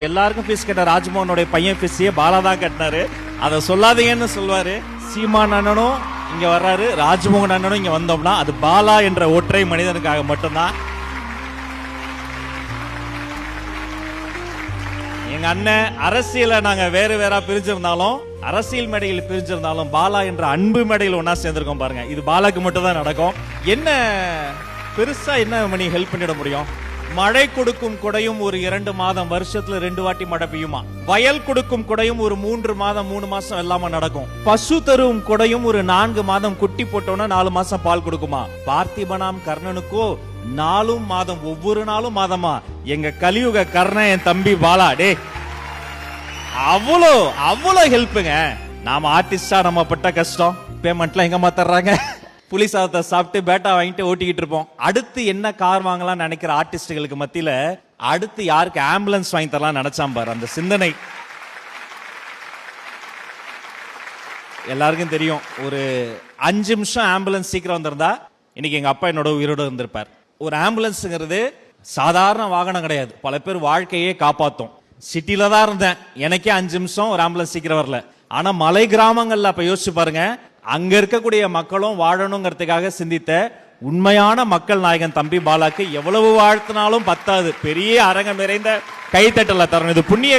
எல்லாருக்கும் ஃபீஸ் கட்ட ராஜ்மோகனுடைய பையன் ஃபீஸையே பாலா தான் கட்டினாரு. அதை சொல்லாதீங்கன்னு சொல்வாரு. சீமான் அண்ணனும் இங்க வர்றாரு, ராஜ்மோகன் அண்ணனும் இங்க வந்தோம்னா அது பாலா என்ற ஒற்றை மனிதனுக்காக மட்டும்தான். எங்க அண்ணன் அரசியல நாங்க வேறு வேற பிரிஞ்சிருந்தாலும், அரசியல் மேடையில் பிரிஞ்சிருந்தாலும், பாலா என்ற அன்பு மேடையில் ஒன்னா சேர்ந்திருக்கோம் பாருங்க. இது பாலாக்கு மட்டும் தான் நடக்கும். என்ன பெருசா என்ன மணி ஹெல்ப் பண்ணிட முடியும்? மழை கொடுக்கும் குடையும் ஒரு 2 மாதம், வருஷத்துல 2 வாட்டி மழை பெய்யுமா? வயல் கொடுக்கும் குடையும் ஒரு 3 மாதம் 3 மாசம் இல்லாம நடக்கும். பசு தரும் குடையும் ஒரு 4 மாதம் குட்டி போட்டோம்னா 4 மாசம் பால் கொடுக்குமா? பார்த்திபனாம் கர்ணனுக்கோ 4 மாதம், ஒவ்வொரு நாளும் மாதமா. எங்க கலியுக கர்ணன் என் தம்பி பாலா, டே அவ்வளோ ஹெல்ப்புங்க. நாம ஆர்டிஸ்டா நம்ம பட்ட கஷ்டம், பேமெண்ட்லாம் எங்க மாத்தறாங்க? புலி சாதத்தை சாப்பிட்டு பேட்டா வாங்கிட்டு ஓட்டிக்கிட்டு இருப்போம். அடுத்து என்ன கார் வாங்கலாம் நினைக்கிற ஆர்டிஸ்டுகளுக்கு மத்தியில அடுத்து யாருக்கு ஆம்புலன்ஸ் வாங்கி தரலாம் நினைச்சாம் பாரு. அந்த சிந்தனை எல்லாருக்கும் தெரியும். ஒரு 5 நிமிஷம் ஆம்புலன்ஸ் சீக்கிரம் வந்திருந்தா இன்னைக்கு எங்க அப்பா என்னோட உயிரோட இருந்திருப்பார். ஒரு ஆம்புலன்ஸ்ங்கிறது சாதாரண வாகனம் கிடையாது. பல பேர் வாழ்க்கையே காப்பாத்தும். சிட்டில தான் இருந்தேன், எனக்கே 5 நிமிஷம் ஒரு ஆம்புலன்ஸ் சீக்கிரம் வரல. ஆனா மலை கிராமங்கள்ல அப்ப யோசிச்சு பாருங்க, அங்க இருக்கக்கூடிய மக்களும் வாழணுங்கிறதுக்காக சிந்தித்த உண்மையான மக்கள் நாயகன் தம்பி பாலாக்கு எவ்வளவு வாழ்த்தினாலும் பத்தாது. பெரிய அரங்கம் நிறைந்த கைத்தட்டல தரணும். இது புண்ணிய